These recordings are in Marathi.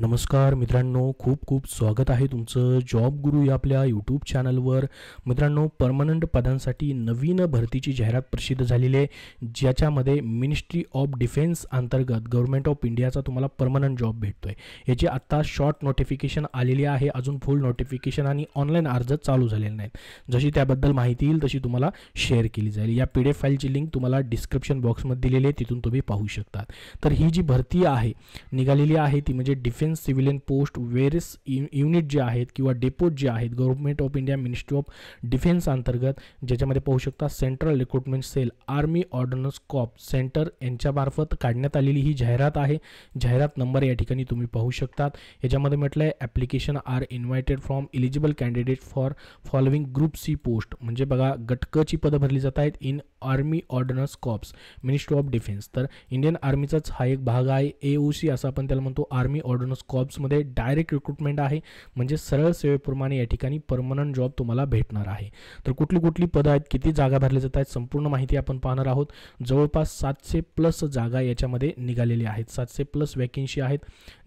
नमस्कार मित्रांनो, खूप खूप स्वागत आहे तुमचं जॉब गुरु या आपल्या यूट्यूब चॅनलवर. मित्रांनो, परमनंट पदांसाठी नवीन भरतीची जाहिरात प्रसिद्ध झालेली आहे, ज्याच्यामध्ये मिनिस्ट्री ऑफ डिफेन्स अंतर्गत गव्हर्नमेंट ऑफ इंडियाचा तुम्हाला परमनंट जॉब भेटतो आहे. याची आत्ता शॉर्ट नोटिफिकेशन आलेली आहे, अजून फुल नोटिफिकेशन आणि ऑनलाईन अर्ज चालू झालेले नाहीत. जशी त्याबद्दल माहिती येईल तशी तुम्हाला शेअर केली जाईल. या PDF फाईलची लिंक तुम्हाला डिस्क्रिप्शन बॉक्समध्ये दिलेली आहे, तिथून तुम्ही पाहू शकता. तर ही जी भरती आहे निघालेली आहे ती म्हणजे defence civilian post various unit जे आहेत किंवा डेपोट जे आहेत government of India ministry of defence अंतर्गत, ज्याच्यामध्ये पाहू शकता central recruitment cell army ordnance corps centre यांच्यामार्फत काढण्यात आलेली ही जाहिरात आहे. जाहिरात नंबर या ठिकाणी तुम्ही पाहू शकतात. याच्यामध्ये म्हटलं आहे application are invited from eligible candidate for following group C post. म्हणजे बघा, गटकची पदं भरली जात आहेत in army ordnance corps ministry of defence. तर इंडियन आर्मीचाच हा एक भाग आहे. AOC असं आपण त्याला म्हणतो, आर्मी ऑर्डनन्स कॉर्प्समध्ये डायरेक्ट रिक्रुटमेंट आहे, म्हणजे सरळ सेवेप्रमाणे या ठिकाणी परमनंट जॉब तुम्हाला भेटणार आहे. तर कुठली कुठली पदं आहेत, किती जागा भरल्या जात आहेत, संपूर्ण माहिती आपण पाहणार आहोत. जवळपास 700+ जागा याच्यामध्ये निघालेल्या आहेत. 700+ वॅकेन्सी आहेत,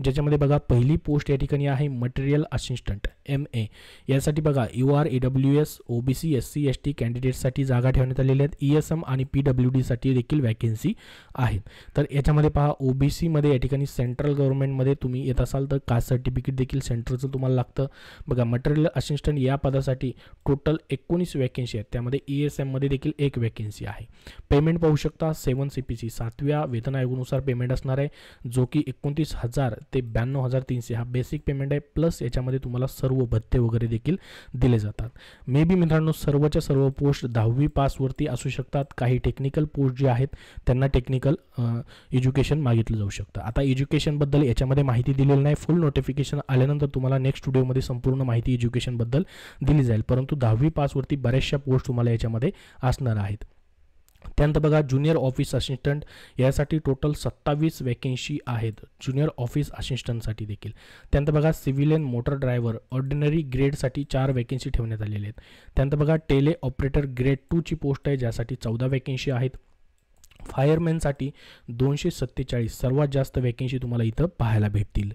ज्याच्यामध्ये बघा पहिली पोस्ट या ठिकाणी आहे मटेरियल असिस्टंट MA. यासाठी बघा UR AWS OBC SC ST कॅन्डिडेटसाठी जागा ठेवण्यात आलेल्या आहेत. ESM आणि PWD साठी देखील वॅकेन्सी आहेत. तर याच्यामध्ये पहा, OBC मध्ये या ठिकाणी सेंट्रल गव्हर्नमेंटमध्ये तुम्ही येत असाल तर कास्ट सर्टिफिकेट देखील सेंट्रलचं तुम्हाला लागतं. बघा, मटेरियल असिस्टंट या पदासाठी टोटल 19 वॅकेन्सी आहेत, त्यामध्ये ESM मध्ये देखील 1 वॅकेन्सी आहे. पेमेंट पाहू शकता 7 CPC 7व्या वेतन आयोगानुसार पेमेंट असणार आहे, जो की 29,000 ते 92,300 हा बेसिक पेमेंट आहे. प्लस याच्यामध्ये तुम्हाला सर्व भत्ते वगैरे देखील दिले जातात. मे बी मित्रांनो, सर्वच्या सर्व पोस्ट 10वी पासवरती असू शकतात. काही टेक्निकल पोस्ट जे आहेत त्यांना टेक्निकल एज्युकेशन मागितलं जाऊ शकतं. आता एज्युकेशनबद्दल याच्यामध्ये माहिती दिलेली नाही. फुल नोटिफिकेशन आल्यानंतर तुम्हाला नेक्स्ट व्हिडिओमध्ये संपूर्ण माहिती एज्युकेशनबद्दल दिली जाईल, परंतु 10वी पासवरती बऱ्याचशा पोस्ट तुम्हाला याच्यामध्ये असणार आहेत. त्यानंतर बघा, ज्युनियर ऑफिस असिस्टंट यासाठी टोटल 27 वॅकेन्सी आहेत, ज्युनियर ऑफिस असिस्टंटसाठी देखील. त्यानंतर बघा, सिव्हिलियन मोटर ड्रायव्हर ऑर्डिनरी ग्रेडसाठी 4 वॅकेन्सी ठेवण्यात आलेल्या आहेत. त्यानंतर बघा, टेले ऑपरेटर ग्रेड 2 ची पोस्ट आहे, ज्यासाठी 14 वॅकेन्सी आहेत. फायरमॅनसाठी 247 सर्वात जास्त वॅकेन्सी तुम्हाला इथं पाहायला भेटतील.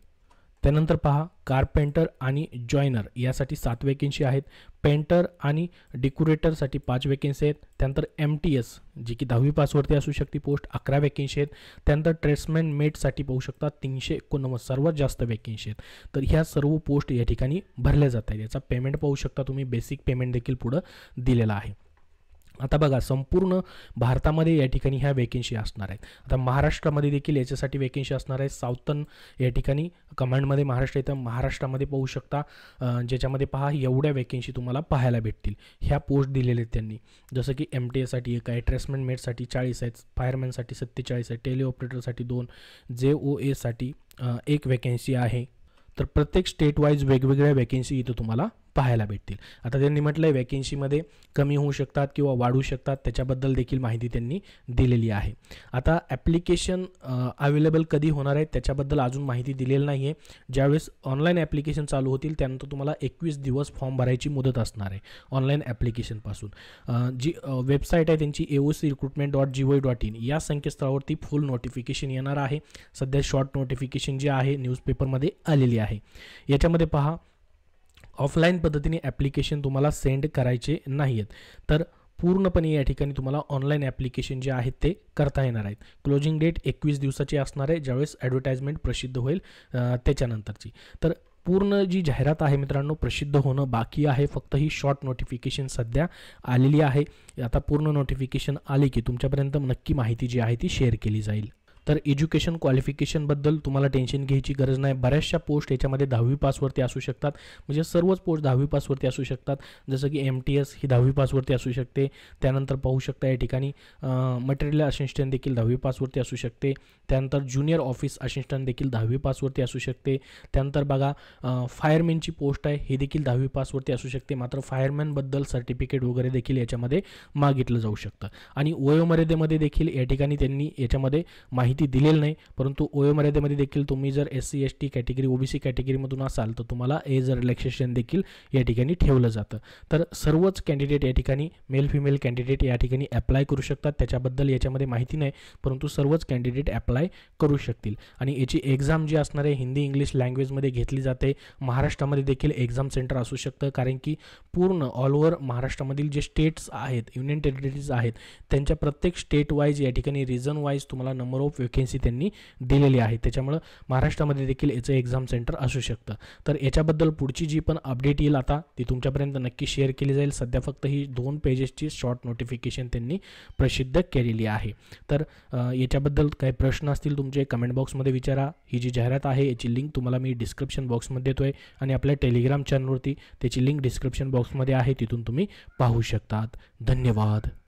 त्यानंतर पहा, कारपेंटर आणि जॉयनर यासाठी 7 वॅकेन्सी आहेत. पेंटर आणि डेकोरेटरसाठी 5 वॅकेन्सी आहेत. त्यानंतर MTS जी की 10वी पासवरती असू शकते पोस्ट 11 वॅकेन्सी आहेत. त्यानंतर ट्रेड्समॅन मेटसाठी पाहू शकता 389 सर्वात जास्त वॅकेन्सी आहेत. तर ह्या सर्व पोस्ट या ठिकाणी भरल्या जात आहेत. याचा पेमेंट पाहू शकता तुम्ही, बेसिक पेमेंट देखील पुढं दिलेला आहे. आता बघा, संपूर्ण भारतामध्ये या ठिकाणी ह्या वॅकेन्सी असणार आहेत. आता महाराष्ट्रामध्ये देखील याच्यासाठी वॅकेन्सी असणार आहे. साऊथर्न या ठिकाणी कमांडमध्ये महाराष्ट्र येतं, महाराष्ट्रामध्ये पाहू शकता, ज्याच्यामध्ये पहा एवढ्या वॅकेन्सी तुम्हाला पाहायला भेटतील. ह्या पोस्ट दिलेले आहेत त्यांनी, जसं की MTS साठी 1 आहे, ट्रेसमेंट मेटसाठी 40 आहेत, फायरमॅनसाठी 47 आहे, टेली ऑपरेटरसाठी 2, JOA साठी 1 वॅकेन्सी आहे. तर प्रत्येक स्टेट वाईज वेगवेगळ्या वॅकेन्सी इथं तुम्हाला पाहायला भेटतील. आता त्यांनी म्हटलं आहे वॅकेन्सीमध्ये कमी होऊ शकतात किंवा वाढू शकतात, त्याच्याबद्दल देखील माहिती त्यांनी दिलेली आहे. आता ॲप्लिकेशन अवेलेबल कधी होणार आहे त्याच्याबद्दल अजून माहिती दिलेली नाही आहे. ज्यावेळेस ऑनलाईन ॲप्लिकेशन चालू होतील त्यानंतर तुम्हाला 21 दिवस फॉर्म भरायची मुदत असणार आहे ऑनलाईन ॲप्लिकेशनपासून. जी वेबसाईट आहे त्यांची AOCrecruitment.gov.in या संकेतस्थळावरती फुल नोटिफिकेशन येणार आहे. सध्या शॉर्ट नोटिफिकेशन जी आहे न्यूजपेपरमध्ये आलेली आहे. याच्यामध्ये पहा, ऑफलाईन पद्धतीने ॲप्लिकेशन तुम्हाला सेंड करायचे नाही आहेत, तर पूर्णपणे या ठिकाणी तुम्हाला ऑनलाईन ॲप्लिकेशन जे आहेत ते करता येणार आहेत. क्लोजिंग डेट 21 दिवसाची असणार आहे, ज्यावेळेस ॲडव्हर्टाइजमेंट प्रसिद्ध होईल त्याच्यानंतरची. तर पूर्ण जी जाहिरात आहे मित्रांनो प्रसिद्ध होणं बाकी आहे, फक्त ही शॉर्ट नोटिफिकेशन सध्या आलेली आहे. आता पूर्ण नोटिफिकेशन आली की तुमच्यापर्यंत नक्की माहिती जी आहे ती शेअर केली जाईल. तर एज्युकेशन क्वालिफिकेशनबद्दल तुम्हाला टेन्शन घ्यायची गरज नाही. बऱ्याचशा पोस्ट याच्यामध्ये 10वी पासवरती असू शकतात, म्हणजे सर्वच पोस्ट 10वी पासवरती असू शकतात. जसं की MTS ही 10वी पासवरती असू शकते. त्यानंतर पाहू शकता या ठिकाणी मटेरियल असिस्टंट देखील 10वी पासवरती असू शकते. त्यानंतर ज्युनियर ऑफिस असिस्टंट देखील 10वी पासवरती असू शकते. त्यानंतर बघा, फायरमॅनची पोस्ट आहे, ही देखील 10वी पासवरती असू शकते. मात्र फायरमॅनबद्दल सर्टिफिकेट वगैरे देखील याच्यामध्ये मागितलं जाऊ शकतं. आणि वयोमर्यादेमध्ये देखील या ठिकाणी त्यांनी याच्यामध्ये माहिती माहिती दिलेली नाही, परंतु वयोमर्यादेमध्ये देखील तुम्ही जर SC ST कॅटेगरी OBC कॅटेगरीमधून असाल तर तुम्हाला एज रिलॅक्सेशन देखील या ठिकाणी ठेवलं जातं. तर सर्वच कॅन्डिडेट या ठिकाणी मेल फिमेल कॅन्डिडेट या ठिकाणी अप्लाय करू शकतात. त्याच्याबद्दल याच्यामध्ये माहिती नाही, परंतु सर्वच कॅन्डिडेट अप्लाय करू शकतील. आणि याची एक्झाम जी असणार आहे हिंदी इंग्लिश लँग्वेजमध्ये घेतली जाते. महाराष्ट्रामध्ये देखील एक्झाम सेंटर असू शकतं, कारण की पूर्ण ऑल ओव्हर महाराष्ट्रामधील जे स्टेट्स आहेत, युनियन टेरिटरीज आहेत, त्यांच्या प्रत्येक स्टेट वाईज या ठिकाणी रिजन वाईज तुम्हाला नंबर ऑफ वेकेन्सी त्यांनी दिलेली आहे. त्याच्यामुळं महाराष्ट्रामध्ये देखील याचं एक्झाम सेंटर असू शकतं. तर याच्याबद्दल पुढची जी पण अपडेट येईल आता ती तुमच्यापर्यंत नक्की शेअर केली जाईल. सध्या फक्त ही 2 पेजेसची शॉर्ट नोटिफिकेशन त्यांनी प्रसिद्ध केलेली आहे. तर याच्याबद्दल काही प्रश्न असतील तुमचे कमेंट बॉक्समध्ये विचारा. ही जी जाहिरात आहे याची लिंक तुम्हाला मी डिस्क्रिप्शन बॉक्समध्ये देतोय आणि आपल्या टेलिग्राम चॅनलवरती त्याची लिंक डिस्क्रिप्शन बॉक्समध्ये आहे, तिथून तुम्ही पाहू शकतात. धन्यवाद.